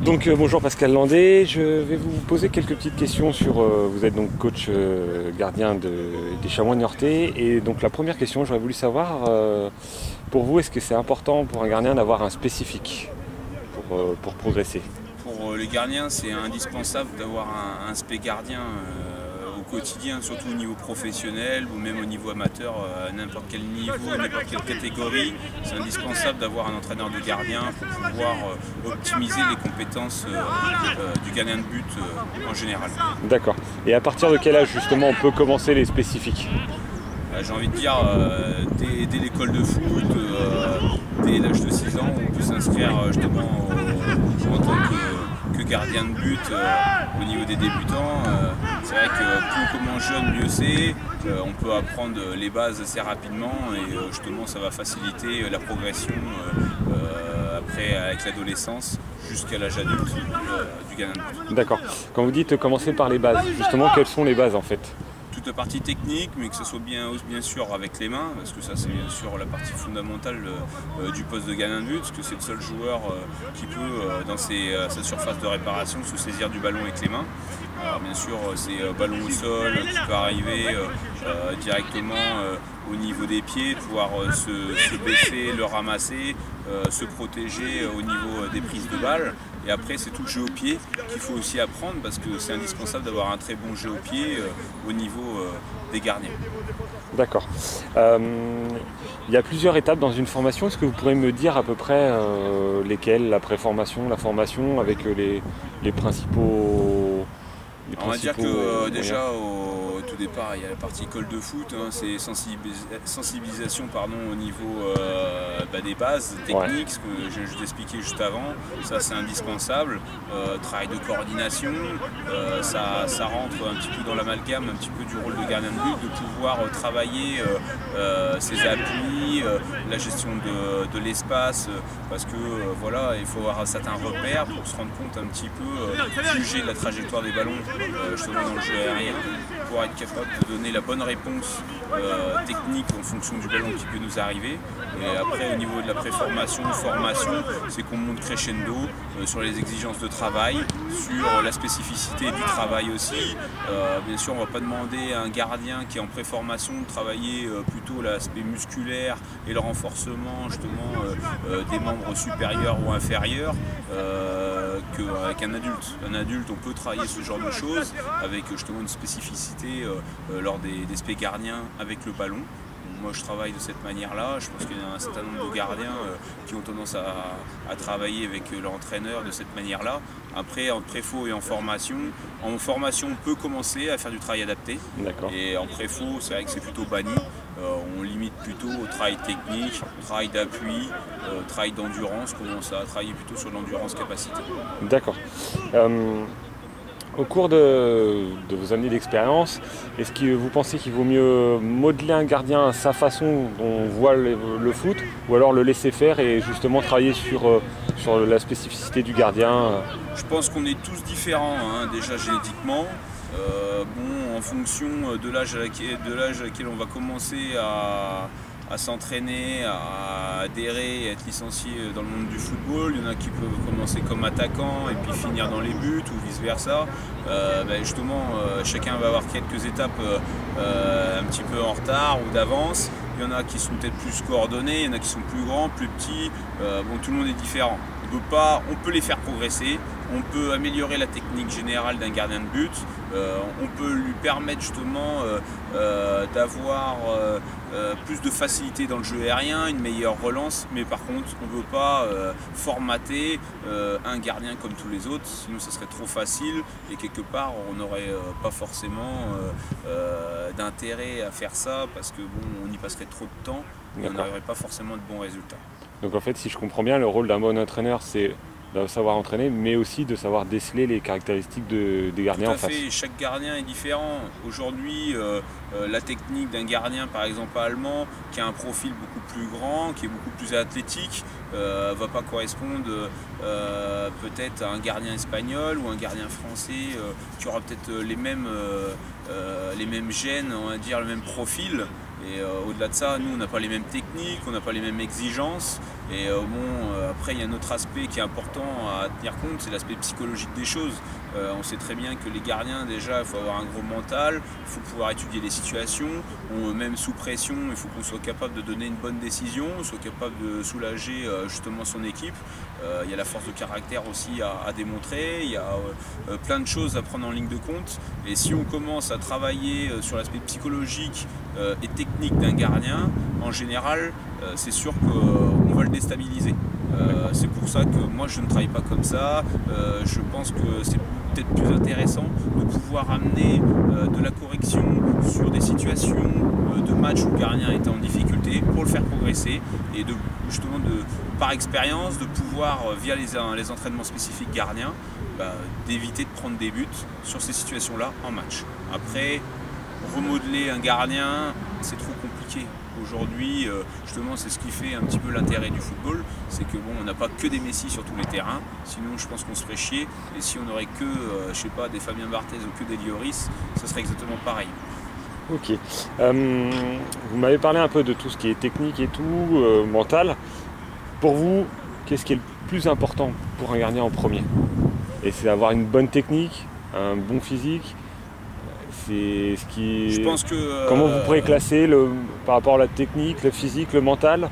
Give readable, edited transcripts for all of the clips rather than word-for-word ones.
Bonjour Pascal Landé, je vais vous poser quelques petites questions sur, vous êtes donc coach gardien des Chamois niortais, et donc la première question, j'aurais voulu savoir, pour vous, est-ce que c'est important pour un gardien d'avoir un spécifique pour progresser? Pour les gardiens, c'est indispensable d'avoir un spé gardien au quotidien, surtout au niveau professionnel ou même au niveau amateur, à n'importe quel niveau, n'importe quelle catégorie. C'est indispensable d'avoir un entraîneur de gardien pour pouvoir optimiser les compétences du gardien de but en général. D'accord. Et à partir de quel âge justement on peut commencer les spécifiques? J'ai envie de dire, dès l'école de foot, dès l'âge de 6 ans, on peut s'inscrire justement en tant que gardien de but au niveau des débutants. C'est vrai que plus on commence jeune, mieux c'est. On peut apprendre les bases assez rapidement et justement ça va faciliter la progression après avec l'adolescence jusqu'à l'âge adulte du gardien de but. D'accord. Quand vous dites commencer par les bases, justement quelles sont les bases en fait? Toute la partie technique, mais que ce soit bien sûr avec les mains, parce que ça c'est bien sûr la partie fondamentale du poste de gardien de but, parce que c'est le seul joueur qui peut, dans sa surface de réparation, se saisir du ballon avec les mains. Alors bien sûr, c'est ballon au sol qui peut arriver directement au niveau des pieds, pouvoir se baisser, le ramasser, se protéger au niveau des prises de balles. Et après, c'est tout le jeu au pied qu'il faut aussi apprendre parce que c'est indispensable d'avoir un très bon jeu au pied au niveau des gardiens. D'accord. Il y a plusieurs étapes dans une formation. Est-ce que vous pourrez me dire à peu près lesquelles? La pré-formation, la formation, avec les principaux... On va dire que déjà au tout départ il y a la partie école de foot, c'est sensibilisation au niveau des bases techniques, ce que je vous expliqué juste avant, ça c'est indispensable. Travail de coordination, ça rentre un petit peu dans l'amalgame un petit peu du rôle de gardien de but, de pouvoir travailler ses appuis, la gestion de l'espace, parce que voilà, il faut avoir un certain repère pour se rendre compte un petit peu, juger la trajectoire des ballons justement dans le jeu aérien, pour être capable de donner la bonne réponse technique en fonction du ballon qui peut nous arriver. Et après au niveau de la préformation, formation, c'est qu'on monte crescendo sur les exigences de travail, sur la spécificité du travail aussi. Bien sûr on ne va pas demander à un gardien qui est en préformation de travailler plutôt l'aspect musculaire et le renforcement justement des membres supérieurs ou inférieurs qu'avec un adulte. Un adulte, on peut travailler ce genre de choses avec justement une spécificité lors des spé gardiens avec le ballon. Moi je travaille de cette manière-là, je pense qu'il y a un certain nombre de gardiens qui ont tendance à travailler avec leur entraîneur de cette manière-là. Après en préfo et en formation on peut commencer à faire du travail adapté. Et en préfo c'est vrai que c'est plutôt banni. On limite plutôt au travail technique, travail d'appui, travail d'endurance, on commence à travailler plutôt sur l'endurance capacité. D'accord. Au cours de vos années d'expérience, est-ce que vous pensez qu'il vaut mieux modeler un gardien à sa façon dont on voit le foot, ou alors le laisser faire et justement travailler sur la spécificité du gardien? Je pense qu'on est tous différents, déjà génétiquement. En fonction de l'âge à laquelle on va commencer à s'entraîner, à adhérer et être licencié dans le monde du football. Il y en a qui peuvent commencer comme attaquant et puis finir dans les buts ou vice versa. Justement, chacun va avoir quelques étapes un petit peu en retard ou d'avance. Il y en a qui sont peut-être plus coordonnés, il y en a qui sont plus grands, plus petits. Tout le monde est différent. On peut les faire progresser, on peut améliorer la technique générale d'un gardien de but, on peut lui permettre justement d'avoir plus de facilité dans le jeu aérien, une meilleure relance, mais par contre on ne peut pas formater un gardien comme tous les autres, sinon ça serait trop facile et quelque part on n'aurait pas forcément d'intérêt à faire ça parce que on y passerait trop de temps et on n'aurait pas forcément de bons résultats. Donc en fait, si je comprends bien, le rôle d'un bon entraîneur, c'est de savoir entraîner, mais aussi de savoir déceler les caractéristiques des gardiens en face. Tout à fait, chaque gardien est différent. Aujourd'hui, la technique d'un gardien, par exemple allemand, qui a un profil beaucoup plus grand, qui est beaucoup plus athlétique, ne va pas correspondre peut-être à un gardien espagnol ou un gardien français qui aura peut-être les mêmes gènes, on va dire le même profil. Et au-delà de ça, nous on n'a pas les mêmes techniques, on n'a pas les mêmes exigences Et après il y a un autre aspect qui est important à tenir compte, c'est l'aspect psychologique des choses. On sait très bien que les gardiens, déjà, il faut avoir un gros mental, il faut pouvoir étudier les situations, même sous pression, il faut qu'on soit capable de donner une bonne décision, soit capable de soulager justement son équipe. Il y a la force de caractère aussi à démontrer, il y a plein de choses à prendre en ligne de compte. Et si on commence à travailler sur l'aspect psychologique et technique d'un gardien, en général, c'est sûr qu'on va le déstabiliser. C'est pour ça que moi je ne travaille pas comme ça. Je pense que c'est peut-être plus intéressant de pouvoir amener de la correction sur des situations de match où le gardien était en difficulté pour le faire progresser et justement par expérience de pouvoir via les entraînements spécifiques gardiens d'éviter de prendre des buts sur ces situations-là en match. Après, remodeler un gardien, c'est trop compliqué. Aujourd'hui, justement, c'est ce qui fait un petit peu l'intérêt du football, c'est que on n'a pas que des Messi sur tous les terrains, sinon je pense qu'on se ferait chier, et si on n'aurait que, je sais pas, des Fabien Barthez ou que des Lloris, ça serait exactement pareil. Ok. Vous m'avez parlé un peu de tout ce qui est technique et tout, mental. Pour vous, qu'est-ce qui est le plus important pour un gardien en premier? Et c'est d'avoir une bonne technique, un bon physique. C'est ce qui. Je pense que. Comment vous pourrez classer par rapport à la technique, le physique, le mental?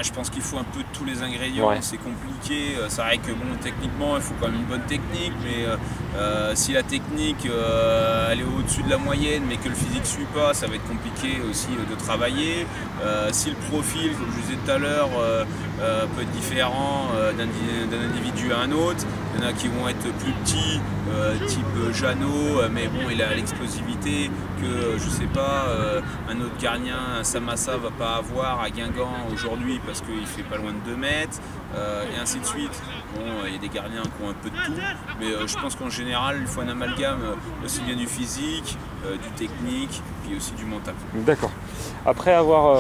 Je pense qu'il faut un peu de tous les ingrédients, c'est compliqué. C'est vrai que techniquement, il faut quand même une bonne technique, mais si la technique elle est au-dessus de la moyenne, mais que le physique ne suit pas, ça va être compliqué aussi de travailler. Si le profil, comme je disais tout à l'heure, peut être différent d'un individu à un autre, il y en a qui vont être plus petits, type Jeannot, mais il a l'explosivité que, je sais pas, un autre gardien, un Samassa, va pas avoir à Guingamp aujourd'hui parce qu'il fait pas loin de 2 mètres, et ainsi de suite. Il y a des gardiens qui ont un peu de tout, mais je pense qu'en général, il faut un amalgame aussi bien du physique, du technique, puis aussi du mental. D'accord. Après avoir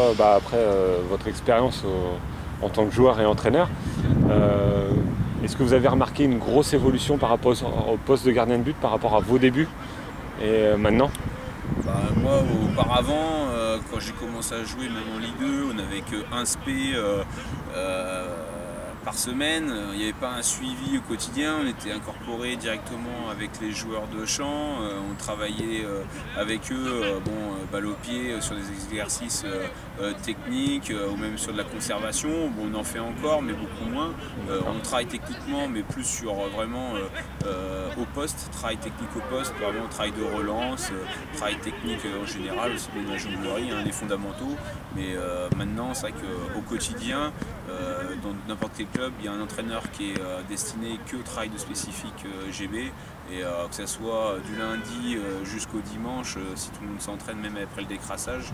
votre expérience en tant que joueur et entraîneur, est-ce que vous avez remarqué une grosse évolution par rapport au poste de gardien de but par rapport à vos débuts et maintenant? Moi, auparavant, quand j'ai commencé à jouer, même en Ligue 2, on n'avait qu'un SP par semaine. Il n'y avait pas un suivi au quotidien. On était incorporé directement avec les joueurs de champ. On travaillait avec eux, balle au pied, sur des exercices techniques ou même sur de la conservation. On en fait encore, mais beaucoup moins. On travaille techniquement, mais plus sur vraiment au poste, travail technique au poste, vraiment travail de relance, travail technique en général, aussi bien la jonglerie, les fondamentaux. Mais maintenant, c'est vrai qu'au quotidien, dans n'importe quel club, il y a un entraîneur qui est destiné que au travail de spécifique GB. Et que ce soit du lundi jusqu'au dimanche, si tout le monde s'entraîne, même après le décrassage,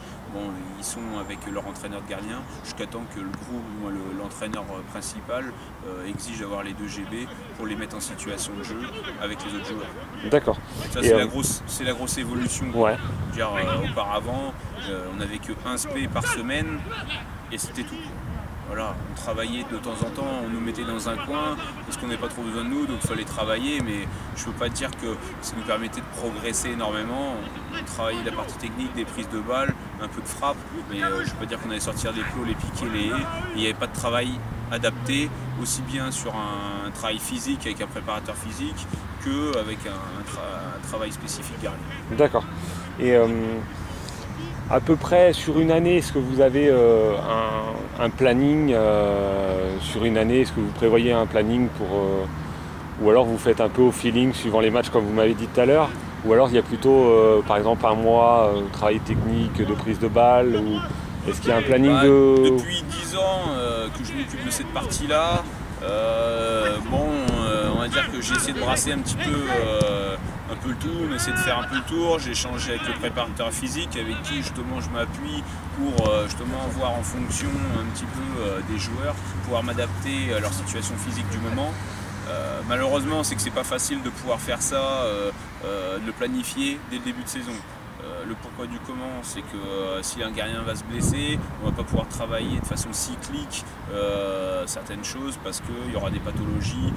ils sont avec leur entraîneur de gardien jusqu'à temps que le groupe ou l'entraîneur principal exige d'avoir les 2 GB pour les mettre en situation de jeu avec les autres joueurs. D'accord. Ça, c'est la grosse évolution. Ouais. Auparavant, on n'avait qu'un SP par semaine et c'était tout. Voilà, on travaillait de temps en temps, on nous mettait dans un coin parce qu'on n'avait pas trop besoin de nous, donc il fallait travailler, mais je ne peux pas dire que ça nous permettait de progresser énormément. On travaillait la partie technique, des prises de balles, un peu de frappe, mais je ne peux pas dire qu'on allait sortir des plots, les piquer, les haies. Il n'y avait pas de travail adapté, aussi bien sur un travail physique avec un préparateur physique qu'avec un travail spécifique gardien. D'accord. Et à peu près sur une année, est-ce que vous avez un planning sur une année? Est-ce que vous prévoyez un planning ou alors vous faites un peu au feeling suivant les matchs comme vous m'avez dit tout à l'heure? Ou alors il y a plutôt par exemple un mois de travail technique, de prise de balle ou est-ce qu'il y a un planning Depuis 10 ans que je m'occupe de cette partie-là, on va dire que j'ai essayé de brasser un peu le tout, on essaie de faire un peu le tour. J'ai échangé avec le préparateur physique avec qui justement je m'appuie pour justement voir en fonction un petit peu des joueurs, pouvoir m'adapter à leur situation physique du moment. Malheureusement, c'est que c'est pas facile de pouvoir faire ça, de le planifier dès le début de saison. Le pourquoi du comment, c'est que si un gardien va se blesser, on ne va pas pouvoir travailler de façon cyclique certaines choses parce qu'il y aura des pathologies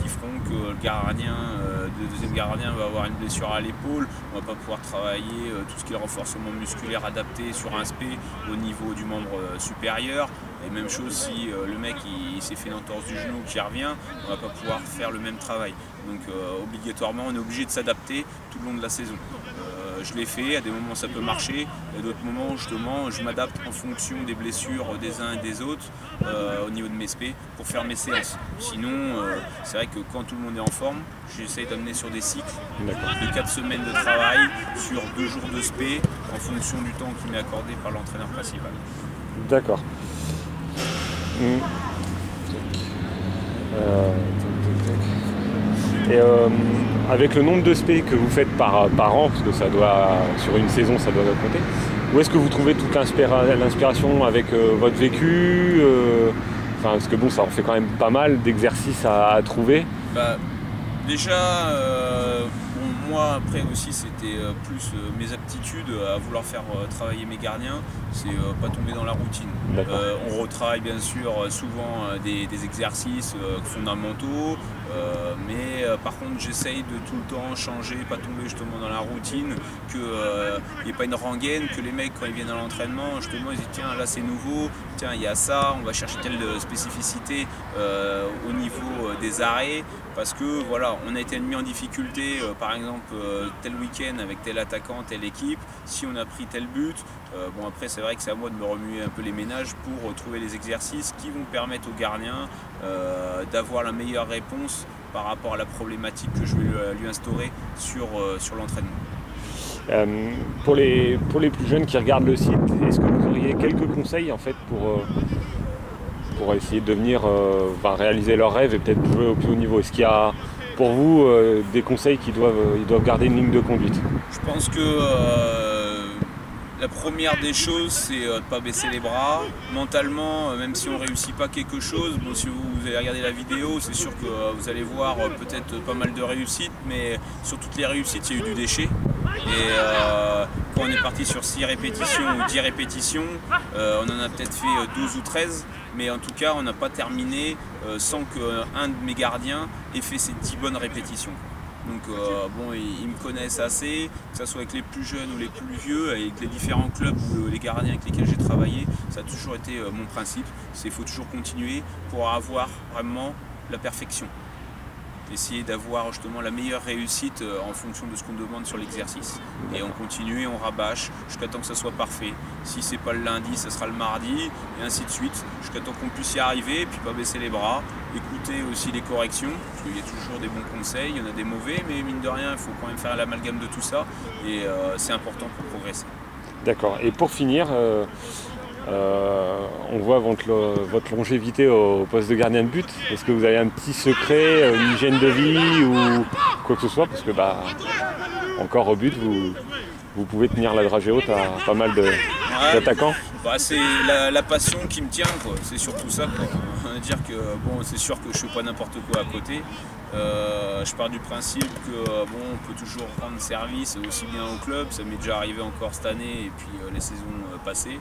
qui feront que le deuxième gardien va avoir une blessure à l'épaule. On ne va pas pouvoir travailler tout ce qui est renforcement musculaire adapté sur un SP au niveau du membre supérieur. Et même chose si le mec il s'est fait une entorse du genou qui revient, on ne va pas pouvoir faire le même travail. Donc obligatoirement on est obligé de s'adapter tout le long de la saison. Je l'ai fait, à des moments ça peut marcher, à d'autres moments justement je m'adapte en fonction des blessures des uns et des autres au niveau de mes spé pour faire mes séances. Sinon c'est vrai que quand tout le monde est en forme, j'essaye d'amener sur des cycles de 4 semaines de travail sur 2 jours de spé en fonction du temps qui m'est accordé par l'entraîneur principal. D'accord. Et avec le nombre de spé que vous faites par an, parce que ça doit, sur une saison ça doit compter, où est-ce que vous trouvez toute l'inspiration avec votre vécu parce que bon, ça en fait quand même pas mal d'exercices à trouver. Déjà, moi après aussi c'était plus mes aptitudes à vouloir faire travailler mes gardiens, c'est pas tomber dans la routine. On retravaille bien sûr souvent des exercices fondamentaux, mais par contre j'essaye de tout le temps changer, pas tomber justement dans la routine, qu'il n'y ait pas une rengaine, que les mecs quand ils viennent à l'entraînement justement ils disent tiens là c'est nouveau, tiens il y a ça, on va chercher telle spécificité au niveau des arrêts, parce que voilà on a été mis en difficulté par exemple tel week-end avec tel attaquant, telle équipe, si on a pris tel but, bon après c'est vrai que c'est à moi de me remuer un peu les ménages pour trouver les exercices qui vont permettre aux gardiens d'avoir la meilleure réponse par rapport à la problématique que je vais lui instaurer sur l'entraînement. Pour les plus jeunes qui regardent le site, est-ce que vous auriez quelques conseils en fait pour essayer de devenir, réaliser leurs rêves et peut-être jouer au plus haut niveau? Est-ce qu'il y a pour vous des conseils ils doivent garder une ligne de conduite? Je pense que la première des choses, c'est de ne pas baisser les bras. Mentalement, même si on ne réussit pas quelque chose, bon, si vous allez regarder la vidéo, c'est sûr que vous allez voir peut-être pas mal de réussites, mais sur toutes les réussites, il y a eu du déchet. Et quand on est parti sur 6 répétitions ou 10 répétitions, on en a peut-être fait 12 ou 13, mais en tout cas, on n'a pas terminé sans qu'un de mes gardiens ait fait ces 10 bonnes répétitions. Donc bon, ils me connaissent assez, que ce soit avec les plus jeunes ou les plus vieux, avec les différents clubs ou les gardiens avec lesquels j'ai travaillé, ça a toujours été mon principe, c'est qu'il faut toujours continuer pour avoir vraiment la perfection. Essayer d'avoir justement la meilleure réussite en fonction de ce qu'on demande sur l'exercice. Et on continue et on rabâche jusqu'à temps que ça soit parfait. Si c'est pas le lundi, ça sera le mardi, et ainsi de suite, jusqu'à temps qu'on puisse y arriver, et puis pas baisser les bras, écouter aussi les corrections, parce qu'il y a toujours des bons conseils, il y en a des mauvais, mais mine de rien, il faut quand même faire l'amalgame de tout ça, et c'est important pour progresser. D'accord, et pour finir, on voit votre longévité au poste de gardien de but. Est-ce que vous avez un petit secret, une hygiène de vie ou quoi que ce soit? Parce que encore au but, vous pouvez tenir la dragée haute à pas mal d'attaquants. C'est la passion qui me tient, quoi. C'est surtout ça, quoi. Dire que bon, c'est sûr que je fais pas n'importe quoi à côté. Je pars du principe que on peut toujours rendre service aussi bien au club, ça m'est déjà arrivé encore cette année et puis les saisons passées.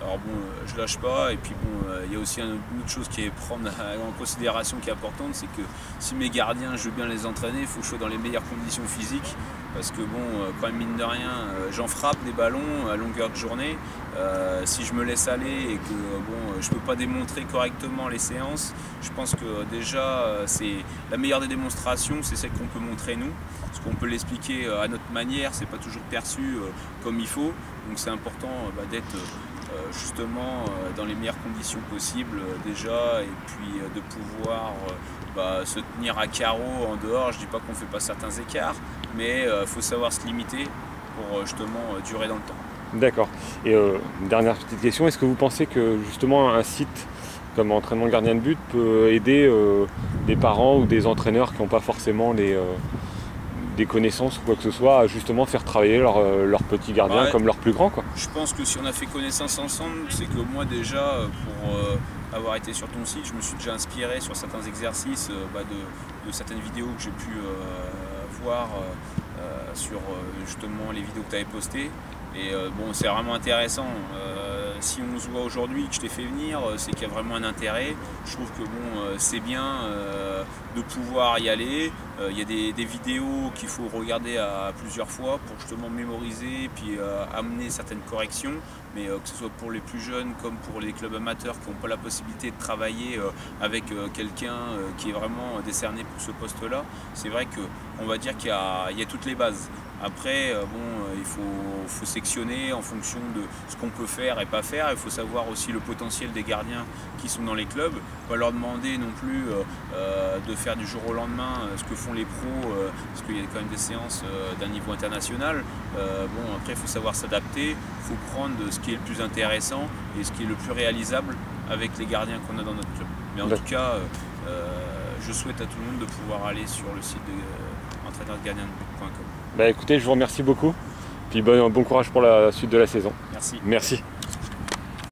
Alors bon, je lâche pas, et puis bon, il y a aussi une autre chose qui est prendre en considération qui est importante, c'est que si mes gardiens, je veux bien les entraîner, il faut que je sois dans les meilleures conditions physiques, parce que bon, quand même mine de rien, j'en frappe des ballons à longueur de journée. Si je me laisse aller et que bon, je peux pas démontrer correctement les séances, je pense que déjà c'est la meilleure des démonstrations, c'est celle qu'on peut montrer nous, parce qu'on peut l'expliquer à notre manière, c'est pas toujours perçu comme il faut, donc c'est important d'être justement dans les meilleures conditions possibles déjà, et puis de pouvoir se tenir à carreau en dehors. Je dis pas qu'on fait pas certains écarts, mais il faut savoir se limiter pour justement durer dans le temps. D'accord. Et une dernière petite question, est-ce que vous pensez que justement un site comme entraînement gardien de but peut aider des parents ou des entraîneurs qui n'ont pas forcément des connaissances ou quoi que ce soit à justement faire travailler leurs petits gardiens comme leurs plus grands, quoi? Je pense que si on a fait connaissance ensemble, c'est que moi déjà pour avoir été sur ton site, je me suis déjà inspiré sur certains exercices de certaines vidéos que j'ai pu voir sur justement les vidéos que tu avais postées. Et bon, c'est vraiment intéressant. si on se voit aujourd'hui, que je t'ai fait venir, c'est qu'il y a vraiment un intérêt. Je trouve que bon, c'est bien de pouvoir y aller. Il y a des vidéos qu'il faut regarder à plusieurs fois pour justement mémoriser et puis amener certaines corrections. Mais que ce soit pour les plus jeunes comme pour les clubs amateurs qui n'ont pas la possibilité de travailler avec quelqu'un qui est vraiment décerné pour ce poste-là, c'est vrai qu'on va dire qu'il y a toutes les bases. Après, bon, il faut sectionner en fonction de ce qu'on peut faire et pas faire. Il faut savoir aussi le potentiel des gardiens qui sont dans les clubs. Pas leur demander non plus de faire du jour au lendemain ce que font les pros, parce qu'il y a quand même des séances d'un niveau international. Bon, après, il faut savoir s'adapter. Il faut prendre ce qui est le plus intéressant et ce qui est le plus réalisable avec les gardiens qu'on a dans notre club. Mais en tout cas, je souhaite à tout le monde de pouvoir aller sur le site de entraîneurgardiendebuts.com. Bah écoutez, je vous remercie beaucoup. Puis bon courage pour la suite de la saison. Merci. Merci.